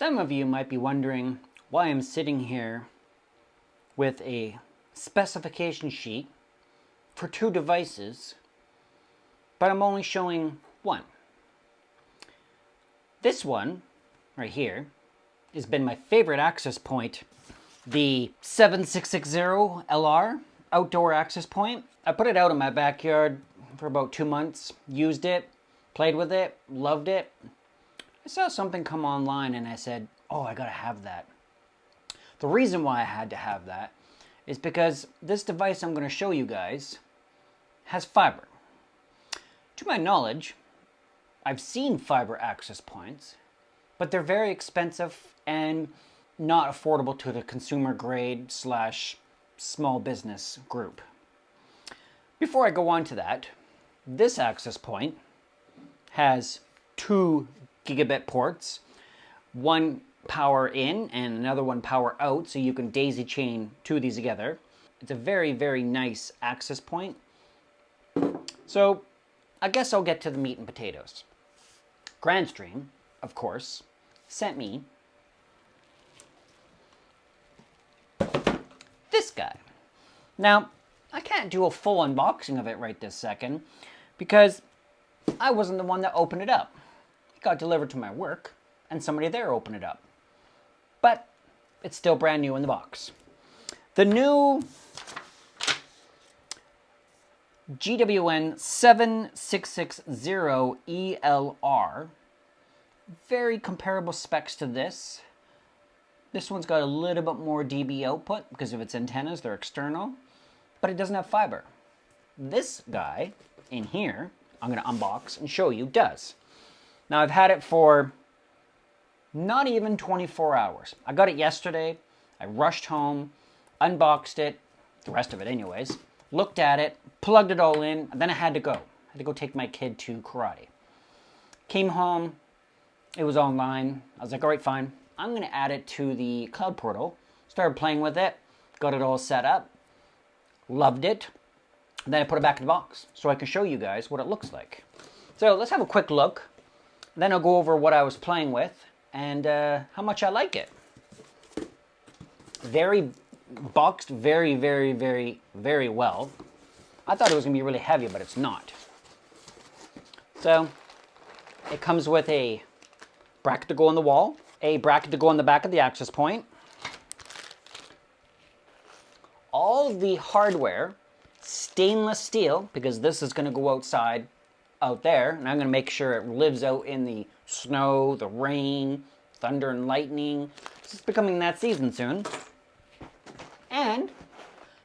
Some of you might be wondering why I'm sitting here with a specification sheet for two devices, but I'm only showing one. This one, right here, has been my favorite access point, the 7660ELR outdoor access point. I put it out in my backyard for about 2 months, used it, played with it, loved it. I saw something come online and I said, oh, I gotta have that. The reason why I had to have that is because this device I'm going to show you guys has fiber. To my knowledge, I've seen fiber access points, but they're very expensive and not affordable to the consumer grade / small business group. Before I go on to that, this access point has 2 gigabit ports, one power in and another one power out, so you can daisy chain 2 of these together. It's a very, very nice access point. So I guess I'll get to the meat and potatoes. GrandStream, of course, sent me this guy. Now, I can't do a full unboxing of it right this second because I wasn't the one that opened it up. It got delivered to my work and somebody there opened it up. But it's still brand new in the box. The new GWN7660ELR, very comparable specs to this. This one's got a little bit more dB output because of its antennas, they're external, but it doesn't have fiber. This guy in here, I'm going to unbox and show you, does. Now I've had it for not even 24 hours. I got it yesterday, I rushed home, unboxed it, the rest of it anyways, looked at it, plugged it all in, and then I had to go. I had to go take my kid to karate. Came home, it was online. I was like, all right, fine. I'm going to add it to the cloud portal. Started playing with it, got it all set up, loved it. And then I put it back in the box so I can show you guys what it looks like. So let's have a quick look. Then I'll go over what I was playing with and how much I like it. Very boxed, very, very, very, very well. I thought it was going to be really heavy, but it's not. So it comes with a bracket to go on the wall, a bracket to go on the back of the access point. All the hardware, stainless steel, because this is going to go outside out there, and I'm going to make sure it lives out in the snow, the rain, thunder and lightning. It's becoming that season soon. And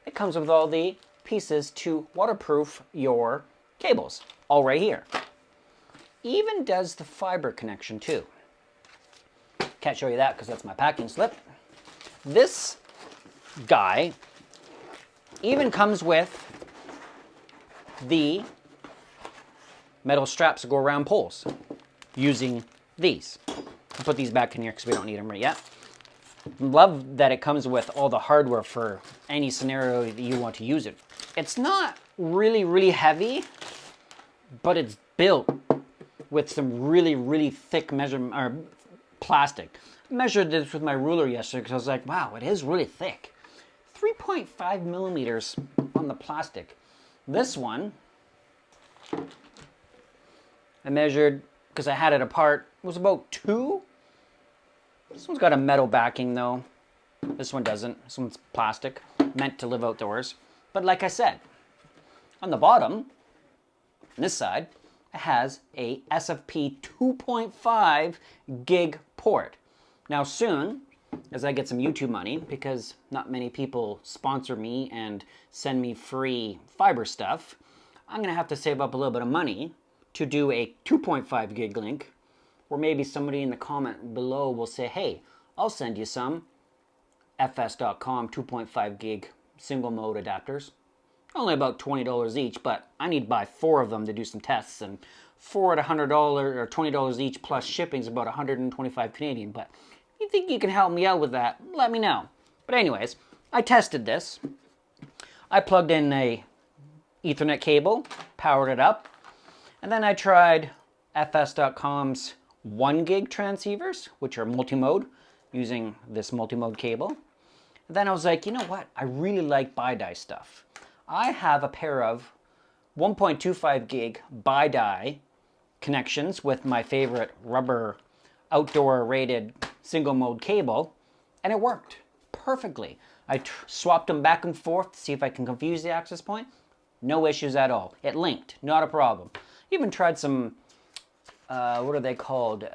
it comes with all the pieces to waterproof your cables, all right here. Even does the fiber connection too. Can't show you that because that's my packing slip. This guy even comes with the metal straps that go around poles using these. I'll put these back in here because we don't need them right yet. Love that it comes with all the hardware for any scenario that you want to use it. It's not really, really heavy, but it's built with some really, really thick plastic. I measured this with my ruler yesterday because I was like, wow, it is really thick. 3.5 millimeters on the plastic. This one, I measured, because I had it apart, it was about 2. This one's got a metal backing though. This one doesn't. This one's plastic, meant to live outdoors. But like I said, on the bottom, on this side, it has a SFP 2.5 gig port. Now soon, as I get some YouTube money, because not many people sponsor me and send me free fiber stuff, I'm going to have to save up a little bit of money to do a 2.5 gig link, or maybe somebody in the comment below will say, hey, I'll send you some fs.com 2.5 gig single mode adapters. Only about $20 each, but I need to buy 4 of them to do some tests, and 4 at $100 or $20 each plus shipping is about 125 Canadian, but if you think you can help me out with that, let me know. But anyways, I tested this. I plugged in a Ethernet cable, powered it up, and then I tried fs.com's 1 gig transceivers, which are multi-mode, using this multi-mode cable. Then I was like, you know what? I really like BiDi stuff. I have a pair of 1.25 gig BiDi connections with my favorite rubber OutDoor rated single mode cable, and it worked perfectly. I swapped them back and forth to see if I can confuse the access point. No issues at all. It linked, not a problem. Even tried some, what are they called?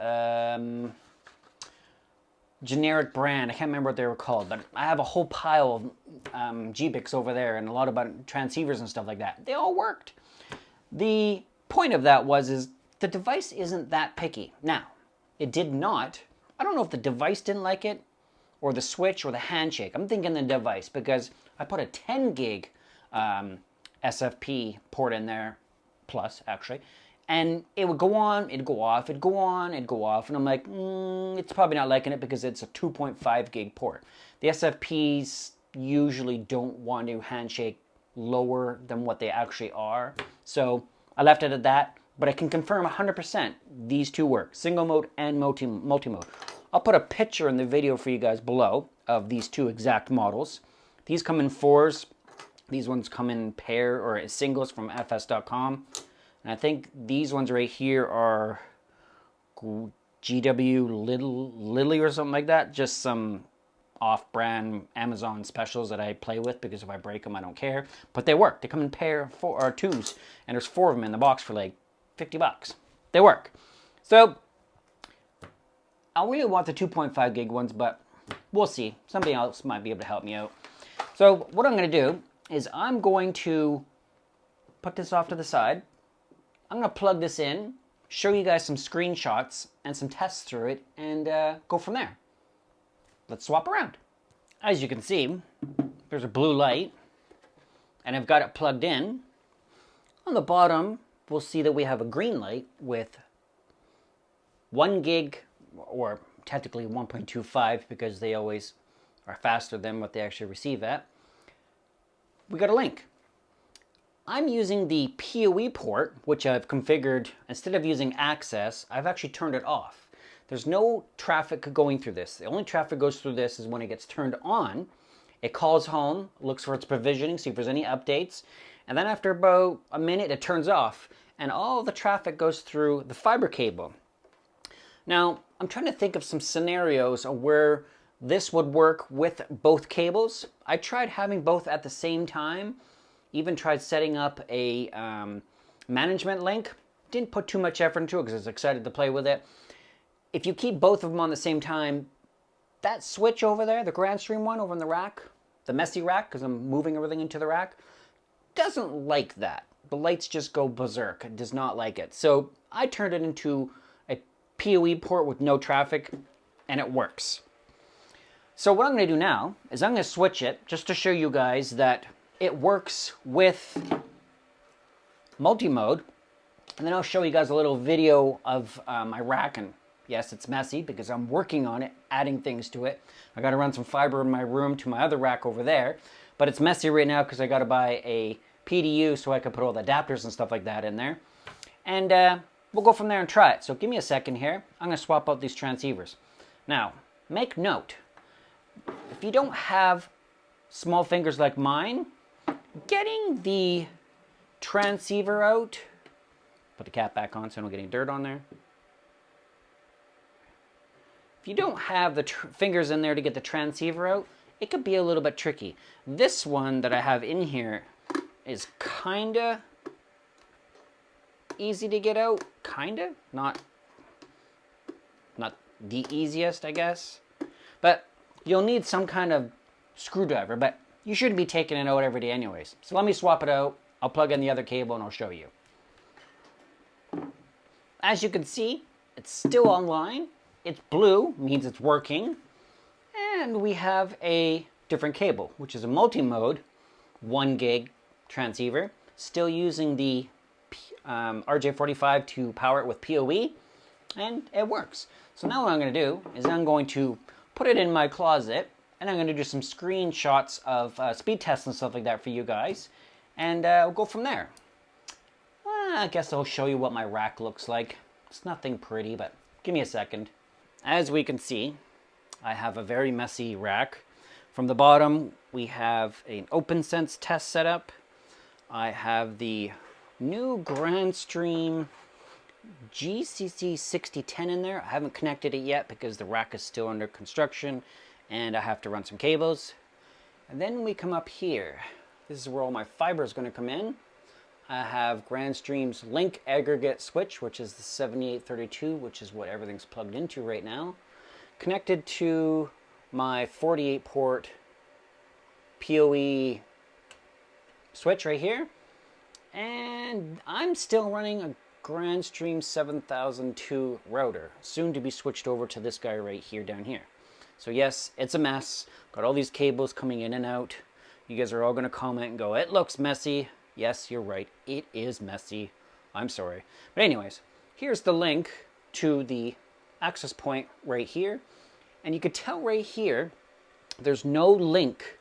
Generic brand. I can't remember what they were called, but I have a whole pile of GBICs over there and a lot about transceivers and stuff like that. They all worked. The point of that is the device isn't that picky. Now, it did not. I don't know if the device didn't like it or the switch or the handshake. I'm thinking the device because I put a 10 gig SFP port in there, plus actually, and it would go on, it'd go off, it'd go on, it'd go off, and I'm like, it's probably not liking it because it's a 2.5 gig port. The SFPs usually don't want to handshake lower than what they actually are, so I left it at that, but I can confirm 100% these two work, single mode and multi-mode. I'll put a picture in the video for you guys below of these two exact models. These come in 4s, these ones come in pair or singles from fs.com. And I think these ones right here are GW Lily or something like that. Just some off-brand Amazon specials that I play with because if I break them, I don't care. But they work. They come in pair or 2s, and there's 4 of them in the box for like 50 bucks. They work. So I really want the 2.5 gig ones, but we'll see. Somebody else might be able to help me out. So what I'm going to do is I'm going to put this off to the side. I'm going to plug this in, show you guys some screenshots and some tests through it, and go from there. Let's swap around. As you can see, there's a blue light, and I've got it plugged in. On the bottom, we'll see that we have a green light with 1 gig, or technically 1.25 because they always are faster than what they actually receive at. We got a link. I'm using the PoE port, which I've configured. Instead of using access, I've actually turned it off. There's no traffic going through this. The only traffic goes through this is when it gets turned on. It calls home, looks for its provisioning, see if there's any updates, and then after about a minute it turns off, and all the traffic goes through the fiber cable. Now, I'm trying to think of some scenarios where this would work with both cables. I tried having both at the same time. Even tried setting up a management link. Didn't put too much effort into it because I was excited to play with it. If you keep both of them on the same time, that switch over there, the GrandStream one over in the rack, the messy rack, because I'm moving everything into the rack, doesn't like that. The lights just go berserk. It does not like it. So I turned it into a PoE port with no traffic, and it works. So what I'm going to do now is I'm going to switch it just to show you guys that it works with multi-mode, and then I'll show you guys a little video of my rack, and yes, it's messy because I'm working on it, adding things to it. I got to run some fiber in my room to my other rack over there, but it's messy right now because I got to buy a PDU so I can put all the adapters and stuff like that in there, and we'll go from there and try it. So give me a second here. I'm going to swap out these transceivers. Now, make note, if you don't have small fingers like mine, getting the transceiver out, put the cap back on so I don't get any dirt on there. If you don't have the fingers in there to get the transceiver out, it could be a little bit tricky. This one that I have in here is kinda easy to get out, kinda, not the easiest, I guess. But you'll need some kind of screwdriver, but you shouldn't be taking it out every day anyways. So let me swap it out. I'll plug in the other cable and I'll show you. As you can see, it's still online. It's blue, means it's working. And we have a different cable, which is a multi-mode 1 gig transceiver, still using the RJ45 to power it with PoE, and it works. So now what I'm going to do is I'm going to put it in my closet, and I'm going to do some screenshots of speed tests and stuff like that for you guys, and we'll go from there. I guess I'll show you what my rack looks like. It's nothing pretty, but Give me a second. As we can see, I have a very messy rack. From the bottom, we have an OpenSense test setup. I have the new GrandStream GCC6010 in there. I haven't connected it yet because the rack is still under construction and I have to run some cables. And then we come up here. This is where all my fiber is going to come in. I have GrandStream's link aggregate switch, which is the 7832, which is what everything's plugged into right now. Connected to my 48 port PoE switch right here. And I'm still running a GrandStream 7002 router, soon to be switched over to this guy right here down here. So yes, it's a mess. Got all these cables coming in and out. You guys are all going to comment and go, it looks messy. Yes, you're right. It is messy. I'm sorry. But anyways, here's the link to the access point right here. And you could tell right here, there's no link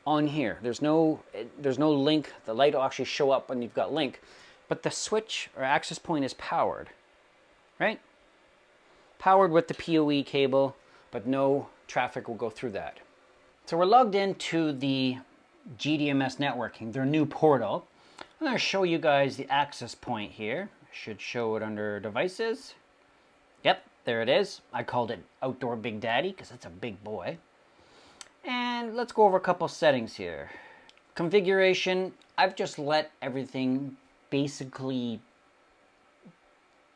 on here. There's no link. The light will actually show up when you've got link. But the switch or access point is powered, right? Powered with the PoE cable, but no traffic will go through that. So we're logged into the GDMS networking, their new portal. I'm going to show you guys the access point here. I should show it under devices. Yep, there it is. I called it Outdoor Big Daddy because it's a big boy. And let's go over a couple settings here. Configuration, I've just let everything basically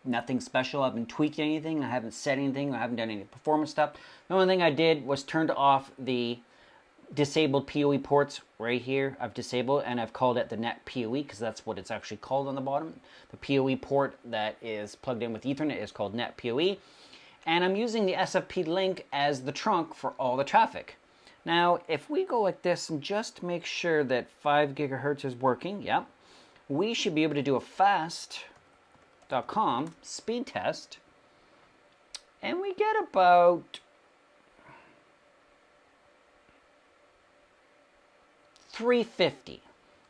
nothing special. I haven't tweaked anything. I haven't set anything. I haven't done any performance stuff. The only thing I did was turned off the disabled PoE ports right here. I've disabled and I've called it the net PoE because that's what it's actually called on the bottom. The PoE port that is plugged in with Ethernet is called net PoE. And I'm using the SFP link as the trunk for all the traffic. Now, if we go like this and just make sure that 5 gigahertz is working, yep, we should be able to do a fast.com speed test. And we get about 350.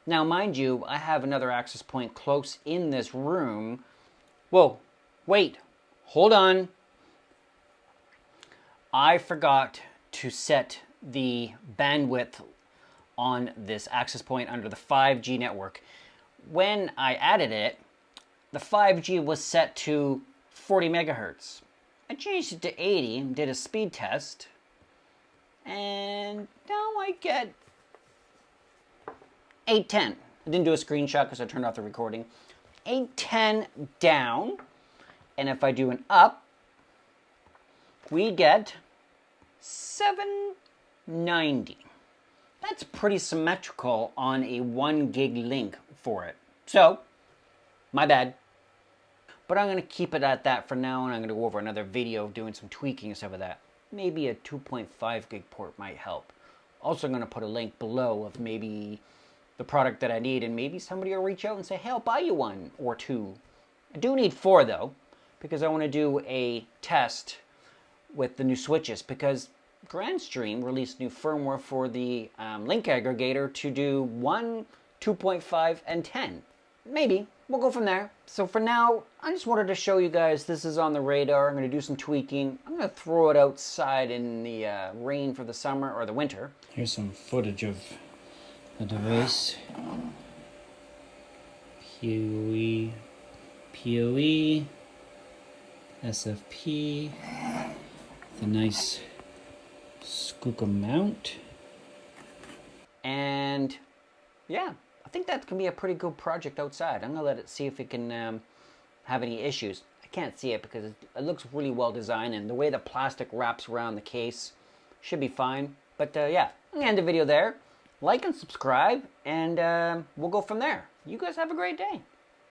Now, mind you, I have another access point close in this room. Whoa, wait, hold on. I forgot to set the bandwidth on this access point under the 5G network. When I added it, the 5G was set to 40 megahertz. I changed it to 80 and did a speed test. And now I get 810. I didn't do a screenshot because I turned off the recording. 810 down. And if I do an up, we get 790. That's pretty symmetrical on a 1 gig link for it. So, my bad. But I'm going to keep it at that for now, and I'm going to go over another video doing some tweaking and stuff of that. Maybe a 2.5 gig port might help. Also, I'm going to put a link below of maybe the product that I need, and maybe somebody will reach out and say, hey, I'll buy you one or two. I do need 4 though, because I want to do a test with the new switches, because GrandStream released new firmware for the link aggregator to do 1, 2.5, and 10. Maybe. We'll go from there. So for now, I just wanted to show you guys this is on the radar. I'm going to do some tweaking. I'm going to throw it outside in the rain for the summer or the winter. Here's some footage of the device. PoE, SFP, the nice Skooka mount. And yeah, I think that can be a pretty good project outside. I'm going to let it see if it can have any issues. I can't see it because it looks really well designed, and the way the plastic wraps around the case should be fine. But yeah, I'm going to end the video there. Like and subscribe, and we'll go from there. You guys have a great day.